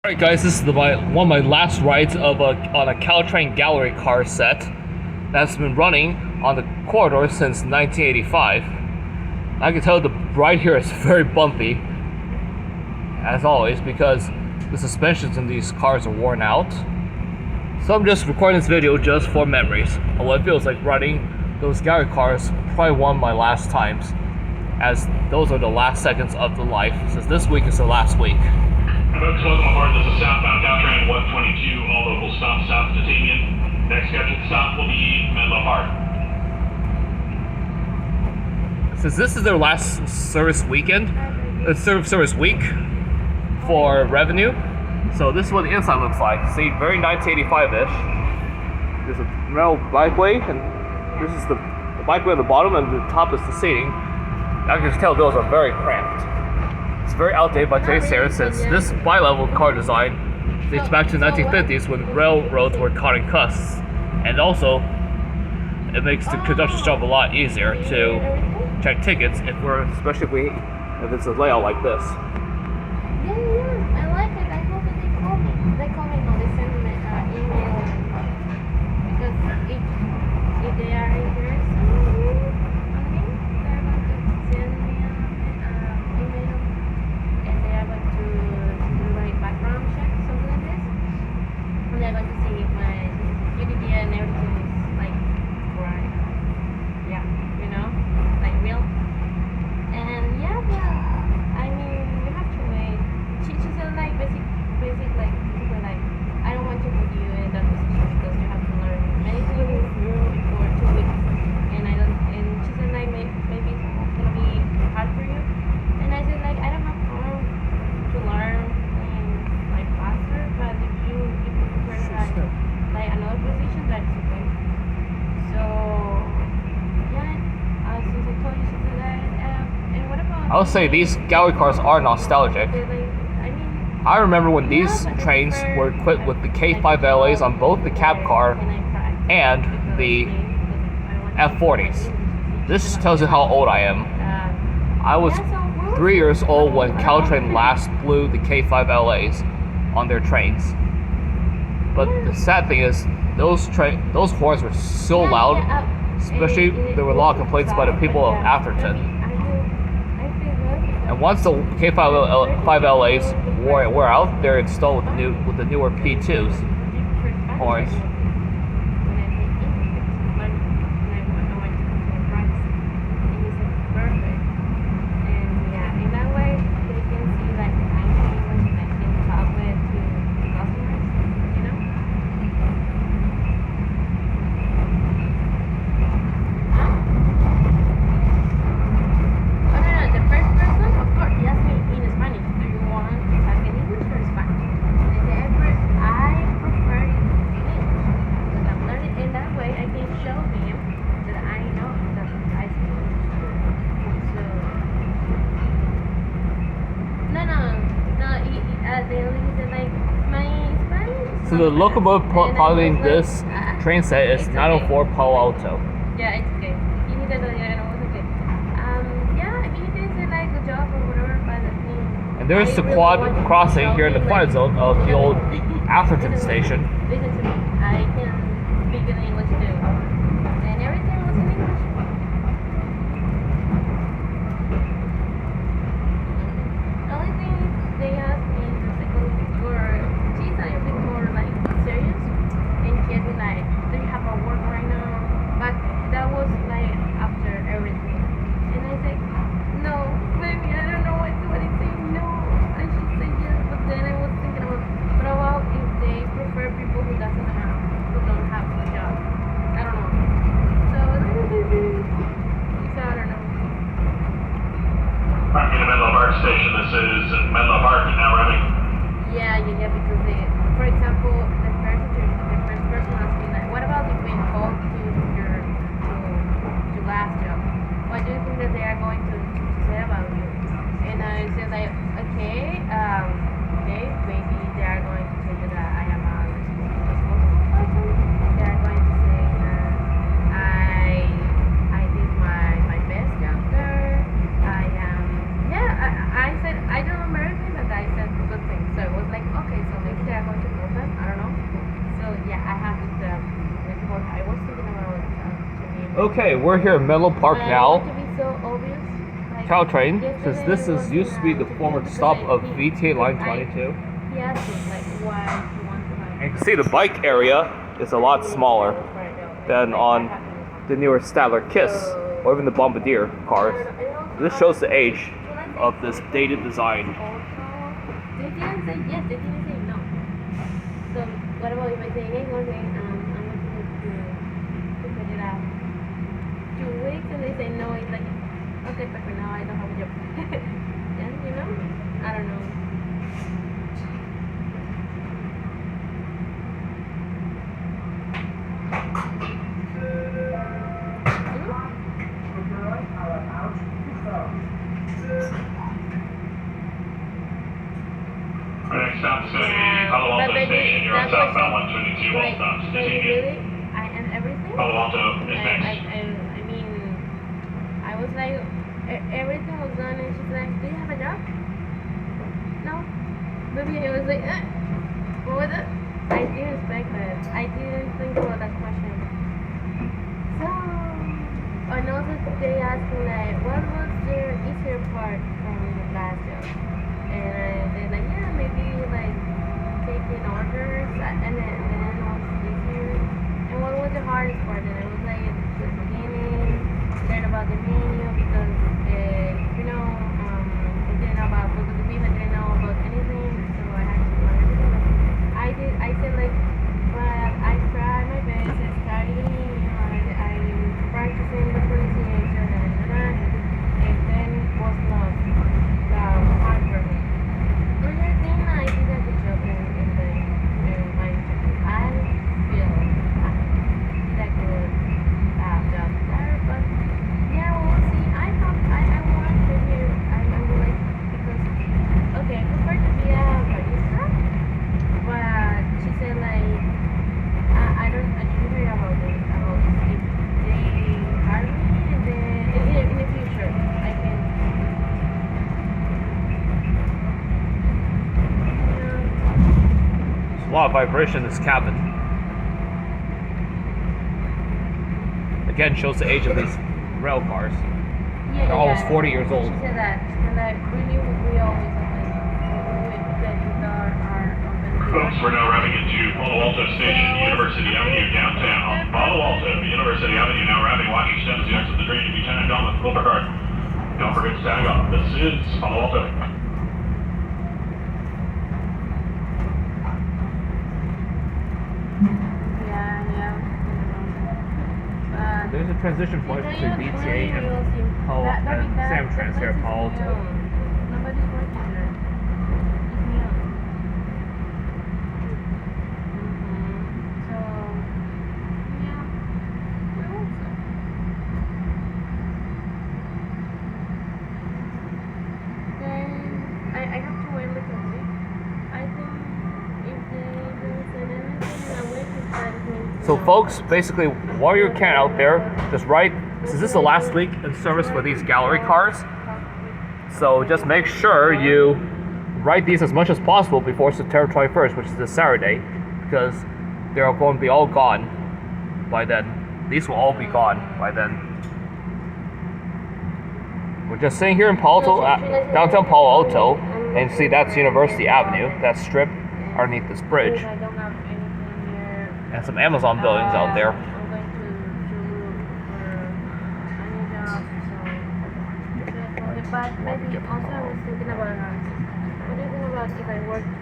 Alright guys, this is one of my last rides on a Caltrain gallery car set that's been running on the corridor since 1985. I can tell the ride here is very bumpy, as always, because the suspensions in these cars are worn out. So I'm just recording this video just for memories of what it feels like riding those gallery cars, probably one of my last times, as those are the last seconds of the life, since this week is the last week. Folks, welcome aboard. This is southbound Caltrain F40. All local stops south of Titanian. Next scheduled stop will be Menlo Park. Since this is their last service weekend, service week for revenue, so this is what the inside looks like. See, very 1985-ish. There's a metal bikeway, and this is the bikeway at the bottom, and the top is the seating. I can just tell those are very cramped. It's very outdated by today's standards, since this bi-level car design dates back to the 1950s when railroads were cutting costs, and also it makes the conductor's job a lot easier to check tickets especially if it's a layout like this. Yeah, I like it. I hope that they call me. They call me, no, they send me email, because if they are interested on me, they're going to send me email, and they are going to do my background check, something like this, and they're going to see if my UDD and everything is like right, yeah, like real. And yeah, I mean, you have to wait. She said like basic like basically like, I don't want to put you in that position because you have to learn many things for 2 weeks, and she said like maybe it's gonna be hard for you, and I said like I don't have problem to learn things like faster, but if you prefer like another position, that's okay. So yeah, since I told you something like that, and what about? I'll say these gallery cars are nostalgic. I remember when these trains were equipped with the K5 LAs on both the cab car and the F40s. This tells you how old I am. I was 3 years old when Caltrain last blew the K5 LAs on their trains. But the sad thing is, those horns were so loud, especially there were a lot of complaints by the people of Atherton. And once the K5 LAs wore out, they're installed with the newer P2s horns. So the locomotive piloting this train set is 904 Palo Alto. Yeah, it's okay. You need to know that it was okay. Yeah, I mean, you guys did like good job or whatever, but the thing. And there's the quad crossing here in the quiet zone of the old Atherton station. Listen to me. I can speak in English too, and everything was in English. The only thing they asked me is she's a bit more like serious, and she had been like, do you have a work right now? But that was like after everything, and I said, no, baby, I don't know what to do. And I said no, and she said yes. But then I was thinking about, what about if they prefer people who don't have a job? Okay, we're here in Menlo Park But I now. want to be so obvious. Like, Caltrain, yesterday since this I is was used to be the to former because stop of he VTA Line asked 22. me like why he wants to have. And you can see the bike area is a lot smaller than on the newer Statler Kiss or even the Bombardier cars. This shows the age of this dated design. They didn't say yes, they didn't say no. So what about if I say, hey, one day, I'm going to put it out 2 weeks, and they say no, it's like, okay, but for now I don't have a job. Yeah, you know? I don't know. Our next stop is going to be Palo Alto Station. You're on southbound 122. All stops to Baby, take you. really? I end everything? Palo Alto is next. I mean, I was like, everything was done, and she's like, do you have a job? No. Baby, I was like, what was it? I didn't expect that. I didn't think about that question. So, and also they asked me like, what was the easier part from the last job? And I said like, yeah, maybe like taking orders, and then was easier. And what was the hardest part? And I was like, the beginning, learn about the menu because I didn't know about food of the beef, I didn't know about anything, so I had to learn everything. I said like, but I tried my best, I studied, I'm practicing the pronunciation, and then it was not hard for me. But I think I did a good job in my interview. I feel I did a good job there, but yeah, we'll see. I want to hear, I would like, because, okay, I prefer to be a barista, but she said like, I didn't hear about it, about if they hire me, and then in the future, I can, There's a lot of vibration in this cabin. Again, shows the age of these rail cars. They're almost 40 years old. She said that, and like, really, we always that the door are open. Folks, we're now arriving into Palo Alto Station, University Avenue, downtown. Palo Alto, University Avenue, now arriving. Watch your steps as you exit the train to be turned on with Clovercard. Don't forget to tag off. This is Palo Alto. There's a transition point between VTA and Sam Transfer at Palo Alto. Nobody's working there. It's new. So, yeah, we hope so. Then, I have to wait like a week. I think if they don't send anything in a week, it's like So folks, basically, while you're can out there, just write, since this is the last week in service for these gallery cars, so just make sure you write these as much as possible before September 21st, which is this Saturday, because they're going to be all gone by then. These will all be gone by then. We're just sitting here in Palo Alto, downtown Palo Alto, and see that's University Avenue, that strip underneath this bridge. I don't have anything here. And some Amazon buildings out there. I'm going to look for a new job, so but maybe also I was thinking about what do you think about if I work for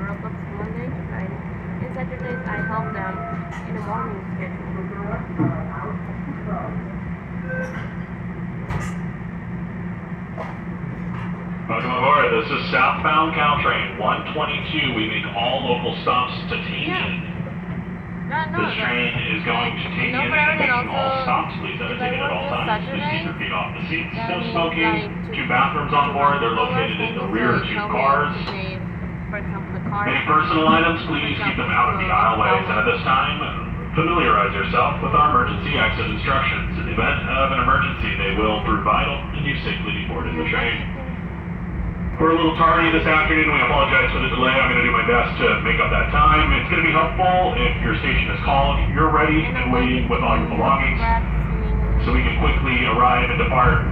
Roblox Monday to Friday, and Saturdays I help them in the morning schedule. Welcome aboard. This is southbound Caltrain 122. We make all local stops to Tinian. This train is going to Tinian and making all stops. Please entertain at all times. Please keep your feet off the seats. No smoking. 2 bathrooms on board. They're located in the rear 2 cars. For example, the car. Any personal items, please keep them out of the aisleways. And at this time, familiarize yourself with our emergency exit instructions. In the event of an emergency, they will prove vital and you safely be boarded the train. We're a little tardy this afternoon. We apologize for the delay. I'm going to do my my best to make up that time. It's going to be helpful if your station is called, you're ready and waiting with all your belongings, so we can quickly arrive and depart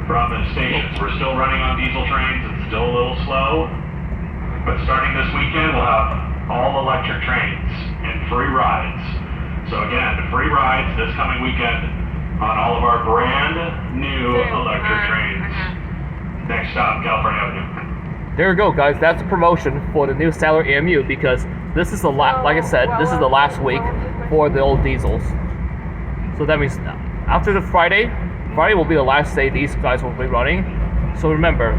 from the stations. We're still running on diesel trains. It's still a little slow, but starting this weekend, we'll have all electric trains and free rides. So again, free rides this coming weekend on all of our brand new electric trains. Next stop, California Avenue. There you go, guys. That's a promotion for the new Stellar EMU, because this is the like I said, this is the last week for the old diesels. So that means after the Friday will be the last day these guys will be running. So remember,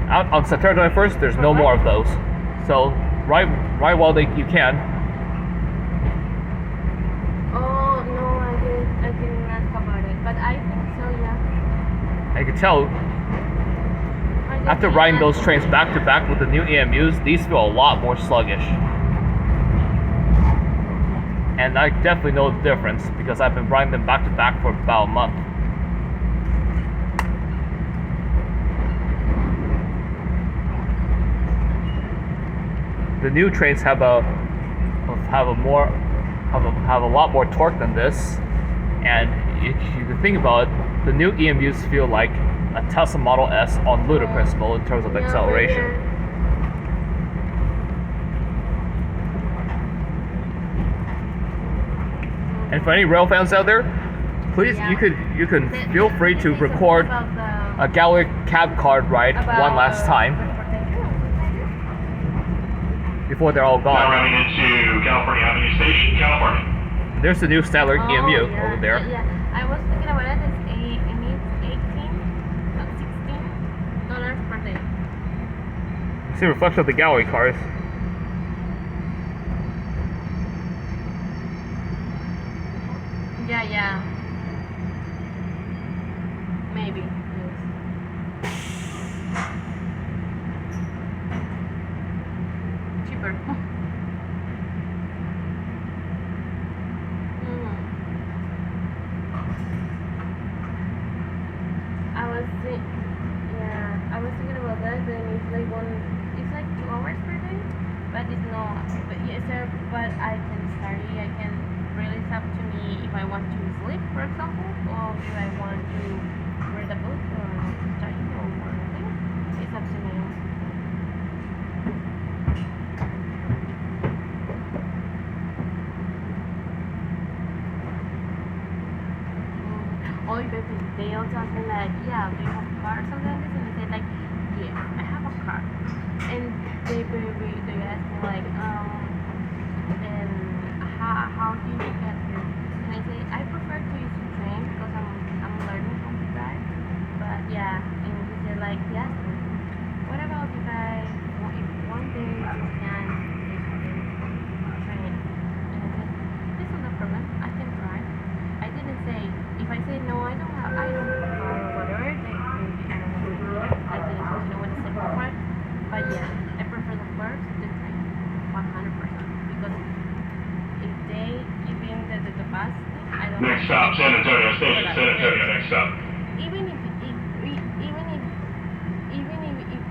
out on September 21st, there's no more of those. So right while you can. Oh no, I didn't ask about it, but I think so, yeah. I can tell. After riding those trains back to back with the new EMUs, these feel a lot more sluggish. And I definitely know the difference because I've been riding them back to back for about a month. The new trains have a lot more torque than this, and if you think about it, the new EMUs feel like a Tesla Model S on ludicrous mode in terms of acceleration. And for any rail fans out there, please you can feel free to record a gallery cab card ride one last time before they're all Now gone. running into California Avenue Station, California. There's the new Stellar EMU over there. Yeah, I was thinking about it. $16 per day. See a reflection of the gallery cars. Yeah. Maybe. Yes. Cheaper. I was thinking about that. Then it's like 2 hours per day, but it's not. But yes, sir. But I can start it. I can really. It's up to me if I want to sleep, for example, or if I want to read a book or study or anything. It's up to me. Or they also ask me like, yeah, do you have a car or something like this? And I say like, yes, I have a car. And they ask me like, and how do you get here? And I say I prefer to use the train because I'm learning how to drive. But yeah, and they say like, yes. What about if one day you can take the train? And I said, this is no problem. I can drive. I didn't say. If I say no, I don't have a car or whatever, then maybe I don't know. I didn't continue with the second part. But yeah, I prefer the first, the train, 100%. Because if they give in the bus thing, I don't. Next stop, San Antonio Station. San Antonio. Next stop. Even if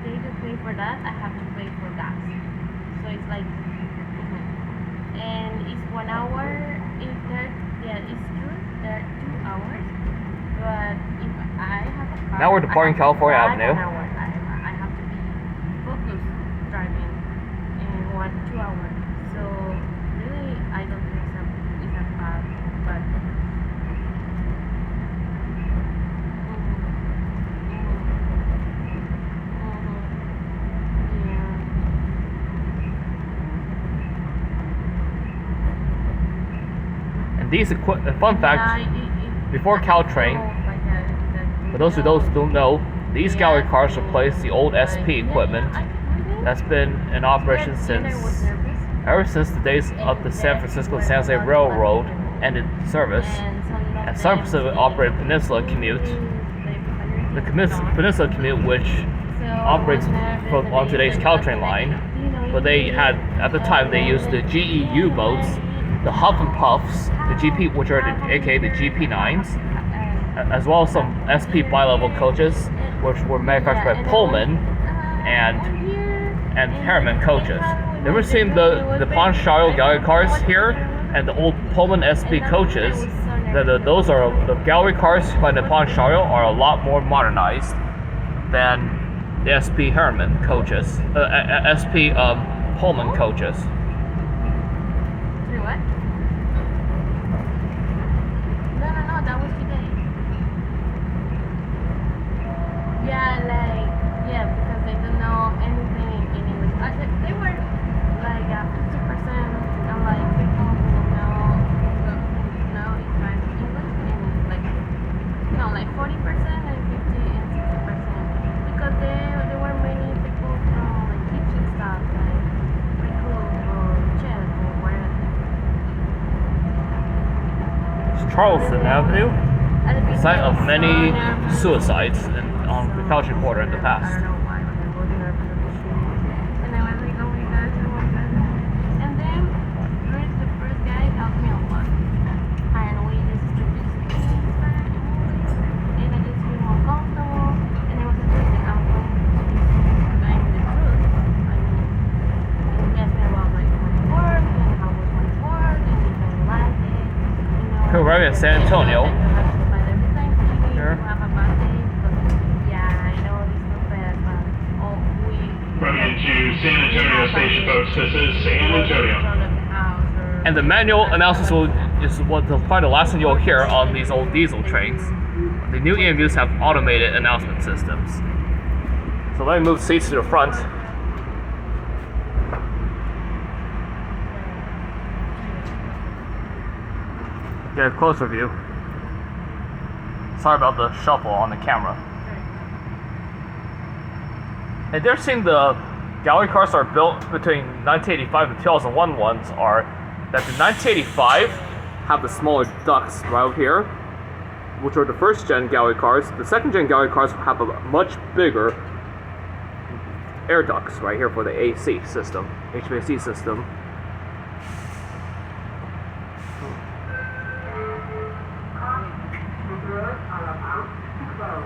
they don't pay for that, I have to pay for gas. So it's like, and it's 1 hour. It's true. There are 2 hours. But if I have a car, Now we're departing California Avenue. 1 hour. I have to be focused driving in 2 hours. So really, I don't think it's a bad. But And these fun fact, before Caltrain, for those who don't know, these gallery cars replace the old SP equipment that's been in operation ever since the days of the San Francisco-San Jose Railroad ended service, and San Pacific operated Peninsula Commute. The Peninsula Commute, which operates on today's Caltrain line, but they had, at the time, they used the GEU boats, the Huff and Puffs, the GP, which are aka the GP9s, as well as some SP bi-level coaches, which were manufactured by Pullman, and and Harriman coaches. Never seen the Poncharo gallery cars here and the old Pullman SP coaches. Those are the gallery cars by the Poncharo are a lot more modernized than the SP Harriman coaches, SP Pullman coaches. Wait, what? No, that was today. Yeah, because they don't know anything in English. They were like 50%, and like people who know Spanish English, and like 40% and 50 and 60%. Because there were many people from like teaching stuff, like recruit or chess or whatever. It's Charleston Avenue, site of many suicides on the Caltrain border in the past. I don't know why, when I was there for the machine. And I was like, oh my gosh, oh my gosh. And then the first guy helped me a lot. And we just started speaking Spanish and English. And I just feel more comfortable. And it was the first thing I'm going to be saying the truth. I mean, and he asked me about my work and how was my work and if I liked it. We're right at San Antonio. Here. Coming into San Antonio Station, folks. This is San Antonio. And the manual announcements is probably the last thing you'll hear on these old diesel trains. The new EMUs have automated announcement systems. So let me move seats to the front. Get a closer view. Sorry about the shuffle on the camera. And they're seeing the gallery cars are built between 1985 and 2001 ones are that the 1985 have the smaller ducts right here, which are the first gen gallery cars. The second gen gallery cars have a much bigger air ducts right here for the AC system, HVAC system.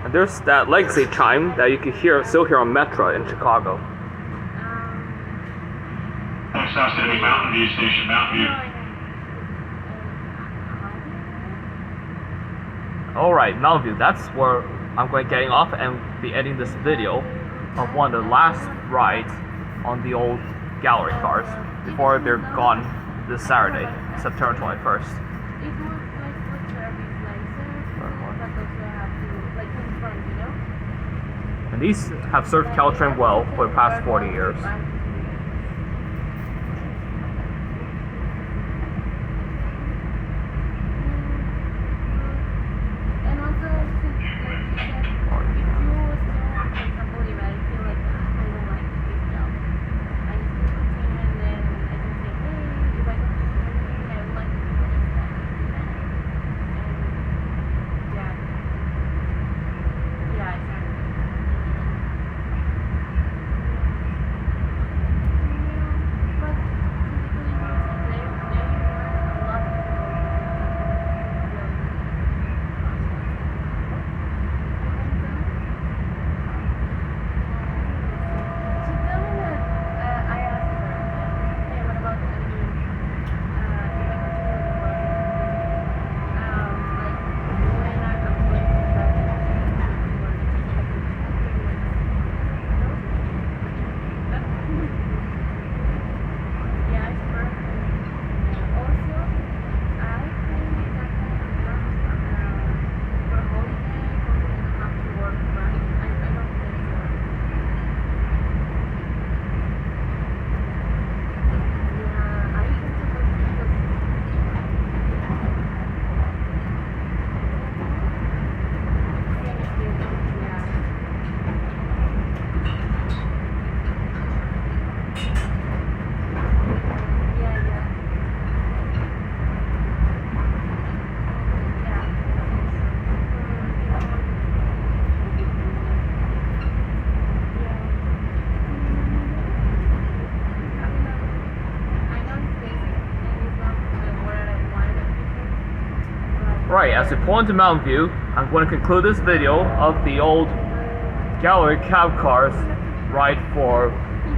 And there's that legacy chime that you can still hear on Metra in Chicago. Next stop's going to be Mountain View Station, Mountain View. Alright, Mountain View, that's where I'm going getting off and be editing this video of one of the last rides on the old gallery cars before they're gone this Saturday, September 21st. And these have served Caltrain well for the past 40 years. Right, as we pull into Mountain View, I'm going to conclude this video of the old gallery cab cars ride for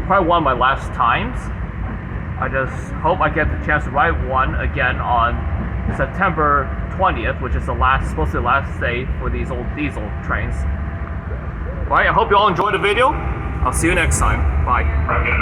probably one of my last times. I just hope I get the chance to ride one again on September 20th, which is supposed to be the last day for these old diesel trains. Alright, I hope you all enjoyed the video. I'll see you next time. Bye.